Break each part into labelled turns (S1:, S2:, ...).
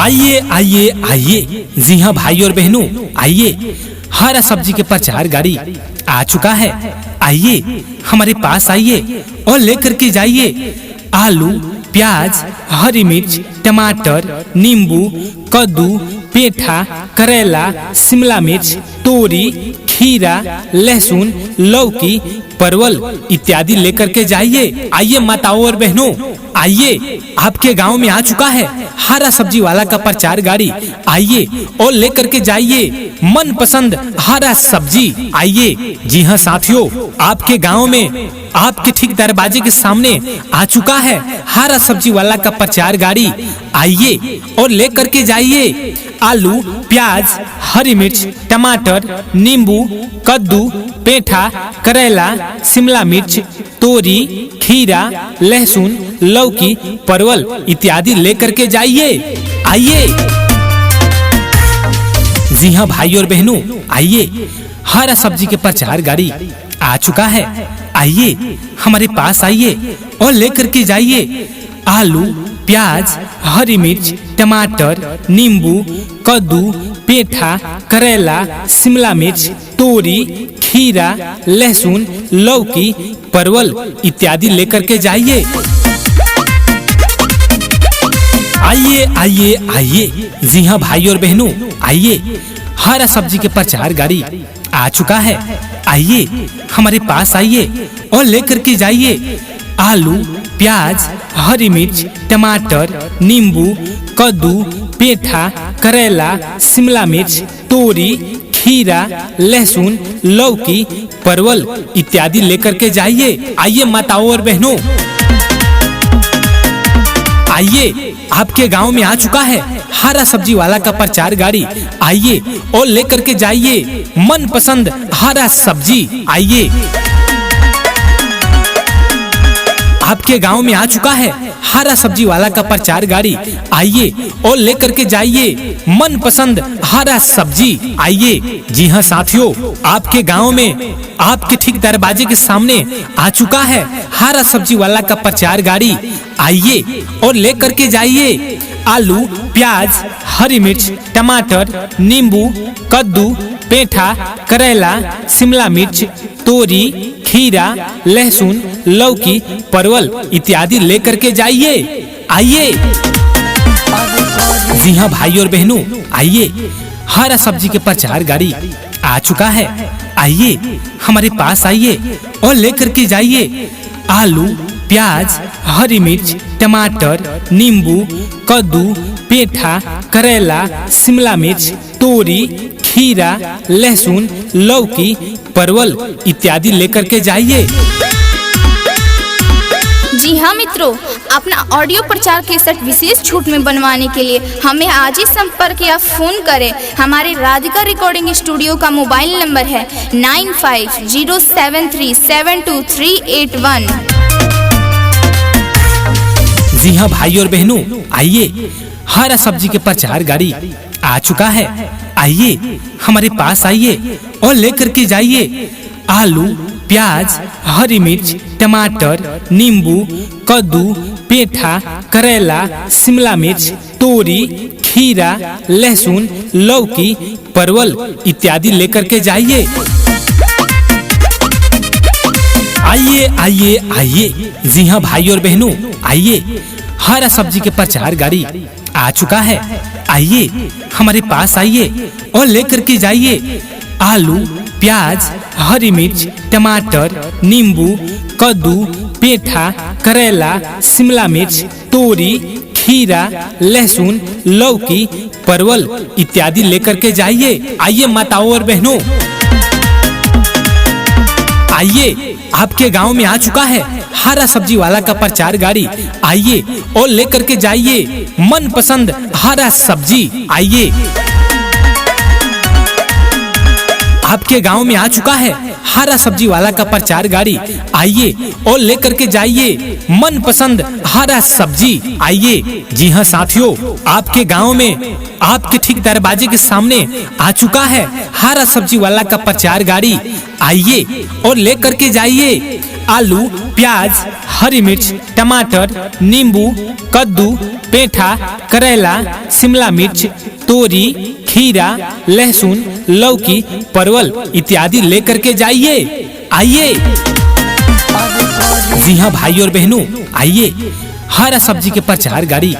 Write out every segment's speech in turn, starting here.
S1: आइए आइए आइए, जी हाँ भाई और बहनों, आइए हरा सब्जी के प्रचार गाड़ी आ चुका है। आइए हमारे पास आइए और लेकर के जाइए आलू, प्याज, हरी मिर्च, टमाटर, नींबू, कद्दू, पेठा, करेला, शिमला मिर्च, तोरी, खीरा, लहसुन, लौकी, परवल इत्यादि लेकर के जाइए। आइए माताओं और बहनों, आइए आपके गांव में आ चुका है हरा सब्जी वाला का प्रचार गाड़ी। आइए और लेकर के जाइए मनपसंद हरा सब्जी। आइए, जी हाँ साथियों, आपके गांव में आपके ठीक दरवाजे के सामने आ चुका है हरा सब्जी वाला का प्रचार गाड़ी। आइए और लेकर के जाइए आलू, प्याज, हरी मिर्च, टमाटर, नींबू, कद्दू, पेठा, करेला, शिमला मिर्च, तोरी, खीरा, लहसुन, लौकी, परवल इत्यादि लेकर के जाइए। आइए, जी हाँ भाई और बहनों, आइए हरा सब्जी के प्रचार गाड़ी आ चुका है। आइए हमारे पास आइए और लेकर के जाइए आलू, प्याज, हरी मिर्च, टमाटर, नींबू, कद्दू, पेठा, करेला, शिमला मिर्च, तोरी, खीरा, लहसुन, लौकी, परवल इत्यादि लेकर के जाइए। आइए आइए आइए, जी हाँ भाई और बहनों, आइए हरा सब्जी के प्रचार गाड़ी आ चुका है। आइए हमारे पास आइए और लेकर के जाइए आलू, प्याज, हरी मिर्च, टमाटर, नींबू, कद्दू, पेठा, करेला, शिमला मिर्च, तोरी, खीरा, लहसुन, लौकी, परवल इत्यादि लेकर के जाइए। आइए माताओं और बहनों, आइए आपके गांव में आ चुका है हरा सब्जी वाला का प्रचार गाड़ी। आइए और लेकर के जाइए मनपसंद हरा सब्जी। आइए, आपके गांव में आ चुका है हरा सब्जी वाला का प्रचार गाड़ी। आइए और लेकर के जाइए मनपसंद हरा सब्जी। आइए, जी हाँ साथियों, आपके गांव में आपके ठीक दरवाजे के सामने आ चुका है हरा सब्जी वाला का प्रचार गाड़ी। आइए और लेकर के जाइए आलू, प्याज, हरी मिर्च, टमाटर, नींबू, कद्दू, पेठा, करेला, शिमला मिर्च, तोरी, खीरा, लहसुन, लौकी, परवल इत्यादि लेकर के जाइए। आइए, जी हाँ भाई और बहनों, आइए हरा सब्जी के प्रचार गाड़ी आ चुका है। आइए हमारे पास आइए और लेकर के जाइए आलू, प्याज, हरी मिर्च, टमाटर, नींबू, कद्दू, पेठा, करेला, शिमला मिर्च, तोरी, खीरा, लहसुन, लौकी, परवल इत्यादि लेकर के जाइए।
S2: जी हाँ मित्रों, अपना ऑडियो प्रचार केसेट विशेष छूट में बनवाने के लिए हमें आज ही संपर्क या फोन करें। हमारे राधिका रिकॉर्डिंग स्टूडियो का मोबाइल नंबर है 9507372381।
S1: जी हाँ भाई और बहनों, आइए हरा सब्जी के प्रचार गाड़ी आ चुका है। आइए हमारे पास आइए और लेकर के जाइए आलू, प्याज, हरी मिर्च, टमाटर, नींबू, कद्दू, पेठा, करेला, शिमला मिर्च, तोरी, खीरा, लहसुन, लौकी, परवल इत्यादि लेकर के जाइए। आइए आइए आइए, जी हाँ भाई और बहनों, आइए हरा सब्जी के प्रचार गाड़ी आ चुका है। आइए हमारे पास आइए और लेकर के जाइए आलू, प्याज, हरी मिर्च, टमाटर, नींबू, कद्दू, पेठा, करेला, शिमला मिर्च, तोरी, खीरा, लहसुन, लौकी, परवल इत्यादि लेकर के जाइए। आइए माताओं और बहनों, आइए आपके गांव में आ चुका है हरा सब्जी वाला का प्रचार गाड़ी। आइए और लेकर के जाइए मनपसंद हरा सब्जी। आइए, आपके गांव में आ चुका है हरा सब्जी वाला का प्रचार गाड़ी। आइए और लेकर के जाइए मनपसंद हरा सब्जी। आइए, जी हाँ साथियों, आपके गांव में आपके ठीक दरवाजे के सामने आ चुका है हरा सब्जी वाला का प्रचार गाड़ी। आइए और लेकर के जाइए आलू, प्याज, हरी मिर्च, टमाटर, नींबू, कद्दू, पेठा, करेला, शिमला मिर्च, तोरी, खीरा, लहसुन, लौकी, परवल इत्यादि लेकर के जाइए। आइए। जी हाँ भाई और बहनों, आइए, हरा सब्जी के प्रचार गाड़ी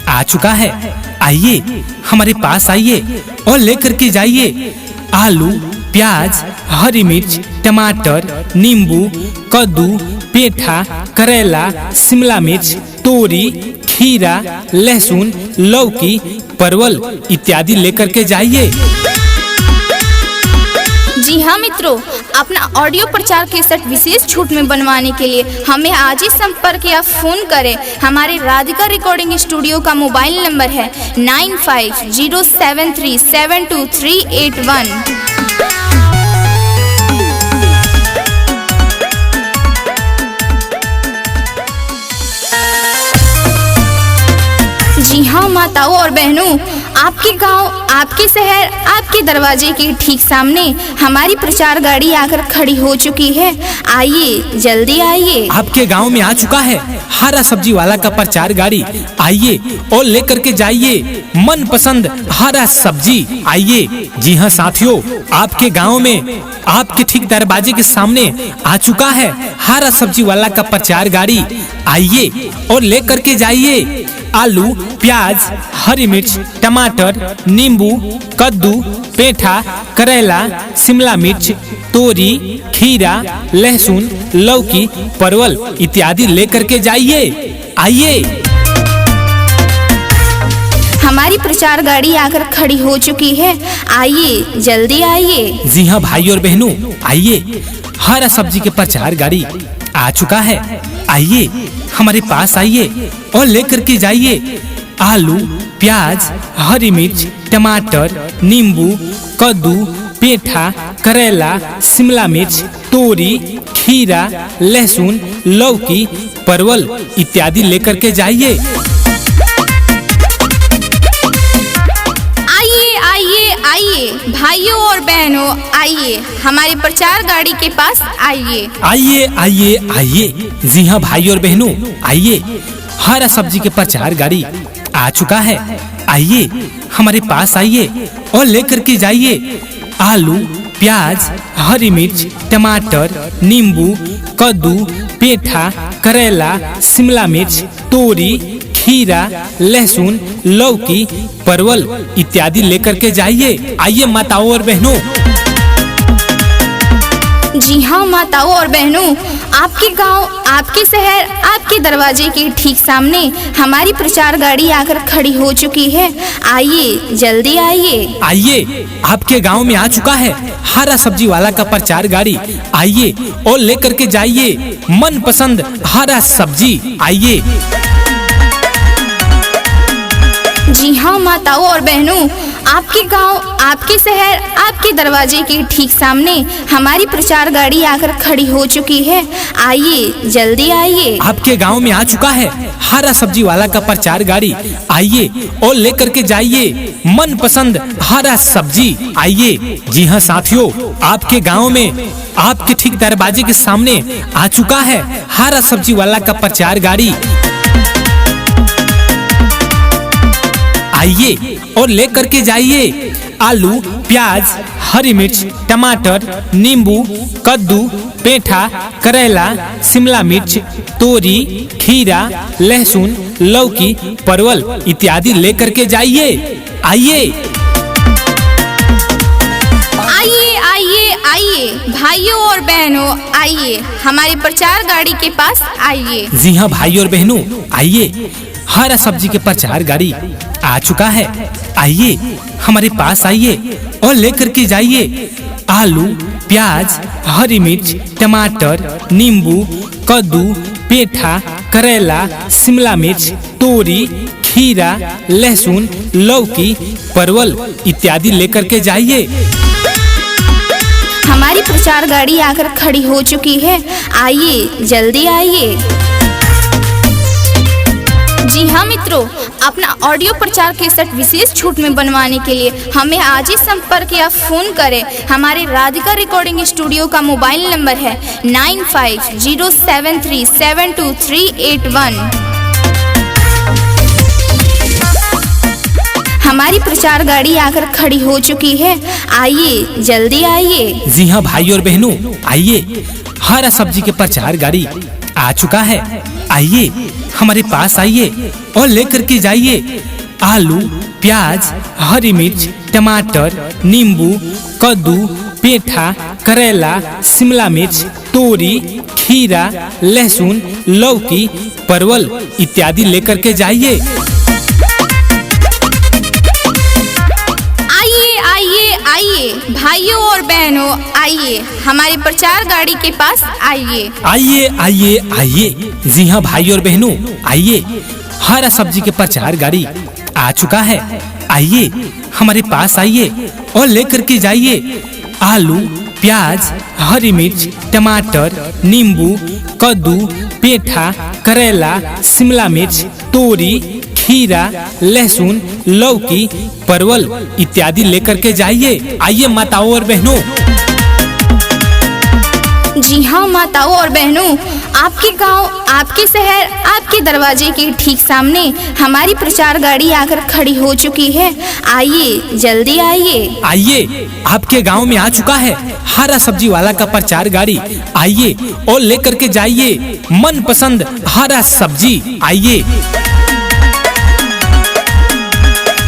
S1: आ चुका है। आइए हमारे पास आइए और लेकर के जाइए आलू, प्याज, हरी मिर्च, टमाटर, नींबू, कद्दू, पेठा, करेला, शिमला मिर्च, तोरी, खीरा, लहसुन, लौकी, परवल इत्यादि लेकर के जाइए।
S2: जी हाँ मित्रों, अपना ऑडियो प्रचार केसेट विशेष छूट में बनवाने के लिए हमें आज ही संपर्क या फोन करें। हमारे राधिका रिकॉर्डिंग स्टूडियो का मोबाइल नंबर है 9507372381। जी हाँ माताओं और बहनों, आपके गांव, आपके शहर, आपके दरवाजे के ठीक सामने हमारी प्रचार गाड़ी आकर खड़ी हो चुकी है। आइए, जल्दी आइए।
S1: आपके गांव में आ चुका है हरा सब्जी वाला का प्रचार गाड़ी। आइए और लेकर के जाइए मन पसंद हरा सब्जी। आइए। जी हाँ साथियों, आपके गांव में आपके ठीक दरवाजे के सामने आ चुका है हरा सब्जी वाला का प्रचार गाड़ी। आइए और लेकर के जाइए आलू, प्याज, हरी मिर्च, टमाटर, नींबू, कद्दू, पेठा, करेला, शिमला मिर्च, तोरी, खीरा, लहसुन, लौकी, परवल इत्यादि लेकर के जाइए। आइए।
S2: हमारी प्रचार गाड़ी आकर खड़ी हो चुकी है। आइए, जल्दी आइए।
S1: जी हाँ भाई और बहनों, आइए, हरा सब्जी के प्रचार गाड़ी आ चुका है। आइए हमारे पास आइए और लेकर के जाइए आलू, प्याज, हरी मिर्च, टमाटर, नींबू, कद्दू, पेठा, करेला, शिमला मिर्च, तोरी, खीरा, लहसुन, लौकी, परवल इत्यादि लेकर के जाइए।
S2: आइए भाइयों और बहनों, आइए हमारे प्रचार गाड़ी के पास आइए।
S1: आइए आइए आइए। जी हाँ भाई और बहनों, आइए, हरा सब्जी के प्रचार गाड़ी आ चुका है। आइए हमारे पास आइए और लेकर के जाइए आलू, प्याज, हरी मिर्च, टमाटर, नींबू, कद्दू, पेठा, करेला, शिमला मिर्च, तोरी, खीरा, लहसुन, लौकी, परवल इत्यादि लेकर के जाइए। आइए माताओं और बहनों।
S2: जी हाँ माताओं और बहनों, आपके गांव, आपके शहर, आपके दरवाजे के ठीक सामने हमारी प्रचार गाड़ी आकर खड़ी हो चुकी है। आइए, जल्दी आइए।
S1: आइए, आपके गांव में आ चुका है हरा सब्जी वाला का प्रचार गाड़ी। आइए और लेकर के जाइए मन पसंद हरा सब्जी। आइए।
S2: जी हाँ माताओं और बहनों, आपके गांव, आपके शहर, आपके दरवाजे के ठीक सामने हमारी प्रचार गाड़ी आकर खड़ी हो चुकी है। आइए, जल्दी आइए।
S1: आपके गांव में आ चुका है हरा सब्जी वाला का प्रचार गाड़ी। आइए और लेकर के जाइए मन पसंद हरा सब्जी। आइए। जी हाँ साथियों, आपके गांव में आपके ठीक दरवाजे के सामने आ चुका है हरा सब्जी वाला का प्रचार गाड़ी। आइए और लेकर के जाइए आलू, प्याज, हरी मिर्च, टमाटर, नींबू, कद्दू, पेठा, करेला, शिमला मिर्च, तोरी, खीरा, लहसुन, लौकी, परवल इत्यादि लेकर के जाइए। आइए।
S2: आइए आइए आइए भाइयों और बहनों, आइए हमारे प्रचार गाड़ी के पास आइए।
S1: जी हाँ भाई और बहनों, आइए, हरा सब्जी के प्रचार गाड़ी आ चुका है। आइए हमारे पास आइए और लेकर के जाइए आलू, प्याज, हरी मिर्च, टमाटर, नींबू, कद्दू, पेठा, करेला, शिमला मिर्च, तोरी, खीरा, लहसुन, लौकी, परवल इत्यादि लेकर के जाइए।
S2: हमारी प्रचार गाड़ी आकर खड़ी हो चुकी है। आइए, जल्दी आइए। जी हाँ हाँ मित्रों, अपना ऑडियो प्रचार केसेट विशेष छूट में बनवाने के लिए हमें आज ही संपर्क या फोन करें। हमारे राधिका रिकॉर्डिंग स्टूडियो का मोबाइल नंबर है 9507372381। हमारी प्रचार गाड़ी आकर खड़ी हो चुकी है, आइए जल्दी आइए।
S1: जी हाँ भाई और बहनों, आइए, हरा सब्जी के प्रचार गाड़ी आ चुका है। आइए हमारे पास आइए और लेकर के जाइए आलू, प्याज, हरी मिर्च, टमाटर, नींबू, कद्दू, पेठा, करेला, शिमला मिर्च, तोरी, खीरा, लहसुन, लौकी, परवल इत्यादि लेकर के जाइए।
S2: आइए भाइयों और बहनों, आइए हमारी प्रचार गाड़ी के पास आइए।
S1: आइए आइए आइए। जी हाँ भाई और बहनों, आइए, हरा सब्जी के प्रचार गाड़ी आ चुका है। आइए हमारे पास आइए और लेकर के जाइए आलू, प्याज, हरी मिर्च, टमाटर, नींबू, कद्दू, पेठा, करेला, शिमला मिर्च, तोरी, खीरा, लहसुन, लौकी, परवल इत्यादि लेकर के जाइए। आइए माताओं और बहनों।
S2: जी हाँ माताओं और बहनों, आपके गांव, आपके शहर, आपके दरवाजे के ठीक सामने हमारी प्रचार गाड़ी आकर खड़ी हो चुकी है, आइए जल्दी आइए।
S1: आइए, आपके गांव में आ चुका है हरा सब्जी वाला का प्रचार गाड़ी। आइए और लेकर के जाइए मन पसंद हरा सब्जी। आइए।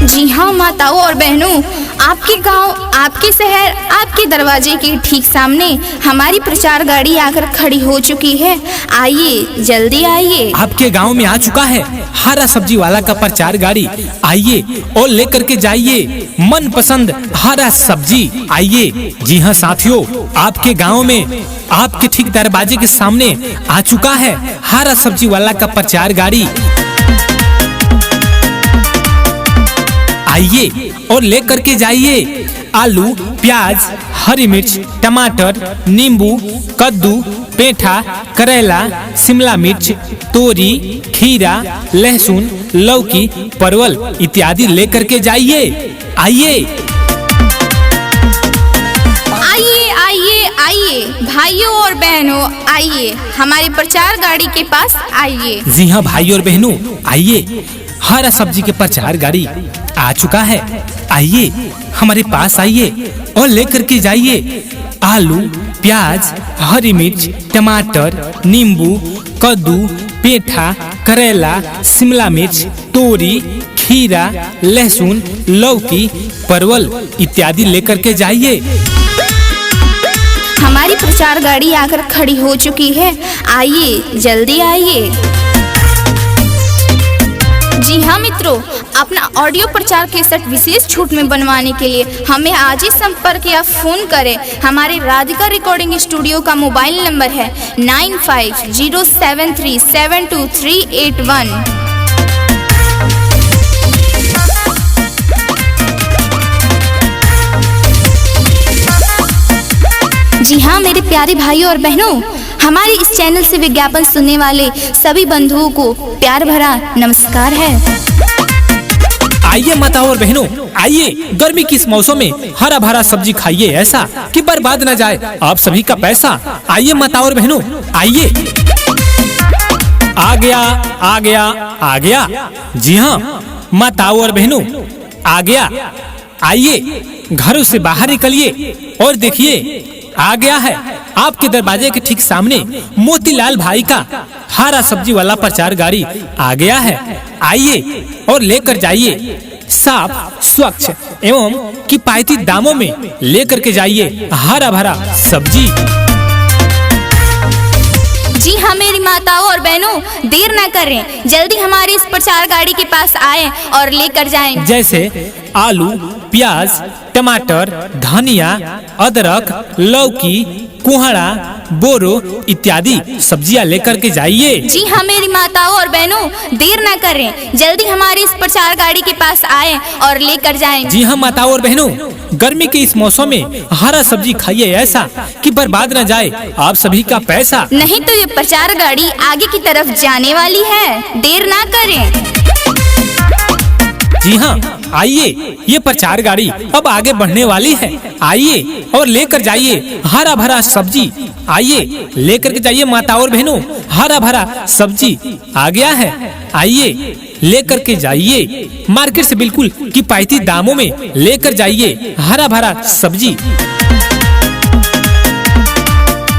S2: जी हाँ माताओं और बहनों, आपके गांव, आपके शहर, आपके दरवाजे के ठीक सामने हमारी प्रचार गाड़ी आकर खड़ी हो चुकी है, आइए जल्दी आइए।
S1: आपके गांव में आ चुका है हरा सब्जी वाला का प्रचार गाड़ी। आइए और लेकर के जाइए मन पसंद हरा सब्जी। आइए। जी हाँ साथियों, आपके गांव में आपके ठीक दरवाजे के सामने आ चुका है हरा सब्जी वाला का प्रचार गाड़ी। आइए और लेकर के जाइए आलू, प्याज, हरी मिर्च, टमाटर, नींबू, कद्दू, पेठा, करेला, शिमला मिर्च, तोरी, खीरा, लहसुन, लौकी, परवल इत्यादि लेकर के जाइए। आइए।
S2: आइए आइए आइए भाइयों और बहनों, आइए हमारी प्रचार गाड़ी के पास आइए।
S1: जी हाँ भाई और बहनों, आइए, हरा सब्जी के प्रचार गाड़ी आ चुका है। आइए हमारे पास आइए और लेकर के जाइए आलू, प्याज, हरी मिर्च, टमाटर, नींबू, कद्दू, पेठा, करेला, शिमला मिर्च, तोरी, खीरा, लहसुन, लौकी, परवल इत्यादि लेकर के जाइए।
S2: हमारी प्रचार गाड़ी आकर खड़ी हो चुकी है, आइए जल्दी आइए। जी हाँ मित्रों, अपना ऑडियो प्रचार केसेट विशेष छूट में बनवाने के लिए हमें आज ही संपर्क या फोन करें। हमारे राधिका रिकॉर्डिंग स्टूडियो का मोबाइल नंबर है 9507372381। जी हाँ मेरे प्यारे भाइयों और बहनों, हमारे इस चैनल से विज्ञापन सुनने वाले सभी बंधुओं को प्यार भरा नमस्कार है।
S1: आइए माताओं और बहनों, आइए, गर्मी की इस मौसम में हरा भरा सब्जी खाइए ऐसा कि बर्बाद न जाए आप सभी का पैसा। आइए माताओं और बहनों, आइए। आ गया आ गया आ गया। जी हाँ माताओं और बहनों, आ गया। आइए घरों से बाहर निकलिए और देखिए, आ गया है आपके दरवाजे के ठीक सामने मोतीलाल भाई का हरा सब्जी वाला प्रचार गाड़ी आ गया है। आइए और लेकर जाइए साफ, स्वच्छ एवं किफायती दामों में लेकर के जाइए हरा भरा सब्जी।
S2: जी हाँ मेरी माताओं और बहनों, देर न करें, जल्दी हमारी इस प्रचार गाड़ी के पास आएं और लेकर जाएं।
S1: जैसे आलू, प्याज, टमाटर, धनिया, अदरक, लौकी, कुहड़ा, बोरो इत्यादि सब्जियां लेकर के जाइए।
S2: जी हाँ मेरी माताओं और बहनों, देर न करें, जल्दी हमारी इस प्रचार गाड़ी के पास आएं और लेकर जाएं।
S1: जी हाँ माताओं और बहनों, गर्मी के इस मौसम में हरा सब्जी खाइए ऐसा कि बर्बाद न जाए आप सभी का पैसा।
S2: नहीं तो ये प्रचार गाड़ी आगे की तरफ जाने वाली है, देर ना करें।
S1: जी हाँ, आइए, ये प्रचार गाड़ी अब आगे बढ़ने वाली है। आइए और लेकर जाइए हरा भरा सब्जी। आइए लेकर के जाइए माताओं और बहनों, हरा भरा सब्जी आ गया है। आइए लेकर के जाइए, मार्केट से बिल्कुल किफायती दामों में लेकर जाइए हरा भरा सब्जी।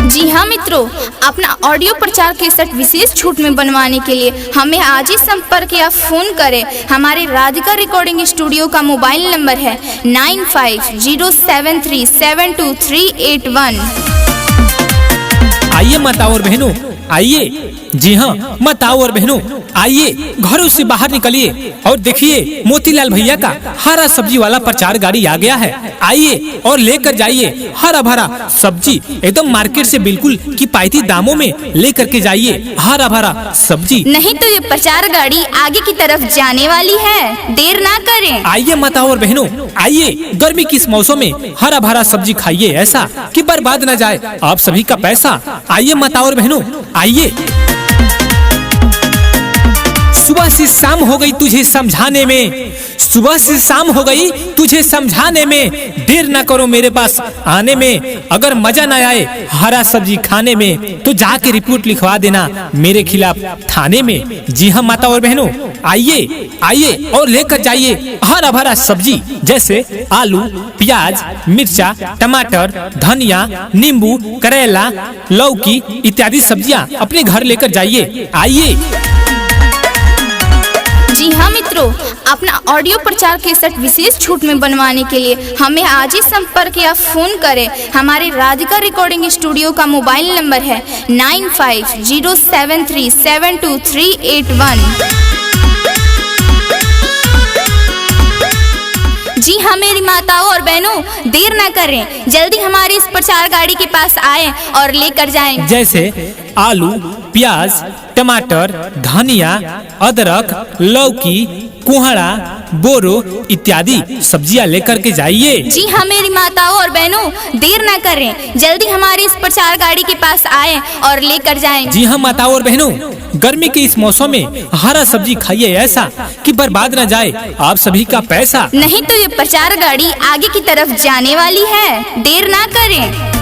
S2: जी हाँ मित्रों, अपना ऑडियो प्रचार केसेट विशेष छूट में बनवाने के लिए हमें आज ही संपर्क या फोन करें। हमारे राधिका रिकॉर्डिंग स्टूडियो का मोबाइल नंबर है 9507372381।
S1: आइए माताओं और बहनों, आइए। जी हाँ माताओं और बहनों, आइए घरों से बाहर निकलिए और देखिए मोतीलाल भैया का हरा सब्जी वाला प्रचार गाड़ी आ गया है। आइए और लेकर जाइए हरा भरा सब्जी, एकदम मार्केट से बिल्कुल किफायती दामों में लेकर के जाइए हरा भरा सब्जी।
S2: नहीं तो ये प्रचार गाड़ी आगे की तरफ जाने वाली है, देर ना करें।
S1: आइए माताओं और बहनों, आइए, गर्मी की इस मौसम में हरा भरा सब्जी खाइए ऐसा कि बर्बाद न जाए आप सभी का पैसा। आइए माताओं और बहनों, आइए। सुबह से शाम हो गई तुझे समझाने में, सुबह से शाम हो गई तुझे समझाने में, देर ना करो मेरे पास आने में। अगर मजा ना आए हरा सब्जी खाने में तो जाके रिपोर्ट लिखवा देना मेरे खिलाफ थाने में। जी हाँ माता और बहनों, आइए, आइए और लेकर जाइए हरा भरा सब्जी, जैसे आलू, प्याज, मिर्चा, टमाटर, धनिया, नींबू, करेला, लौकी इत्यादि सब्जियां अपने घर लेकर जाइए। आइए।
S2: जी हाँ मित्रों, अपना ऑडियो प्रचार केसेट विशेष छूट में बनवाने के लिए हमें आज ही संपर्क या फोन करें। हमारे राधिका रिकॉर्डिंग स्टूडियो का मोबाइल नंबर है 9507372381। जी हाँ मेरी माताओं और बहनों, देर ना करें, जल्दी हमारी इस प्रचार गाड़ी के पास आएं और लेकर जाएं।
S1: जैसे आलू, प्याज, टमाटर, धनिया, अदरक, लौकी, कुहड़ा, बोरो इत्यादि सब्जियां लेकर के जाइए।
S2: जी हाँ मेरी माताओं और बहनों, देर ना करें, जल्दी हमारी इस प्रचार गाड़ी के पास आएं और लेकर जाएं।
S1: जी हाँ माताओं और बहनों, गर्मी के इस मौसम में हरा सब्जी खाइए ऐसा कि बर्बाद न जाए आप सभी का पैसा।
S2: नहीं तो ये प्रचार गाड़ी आगे की तरफ जाने वाली है, देर ना करें।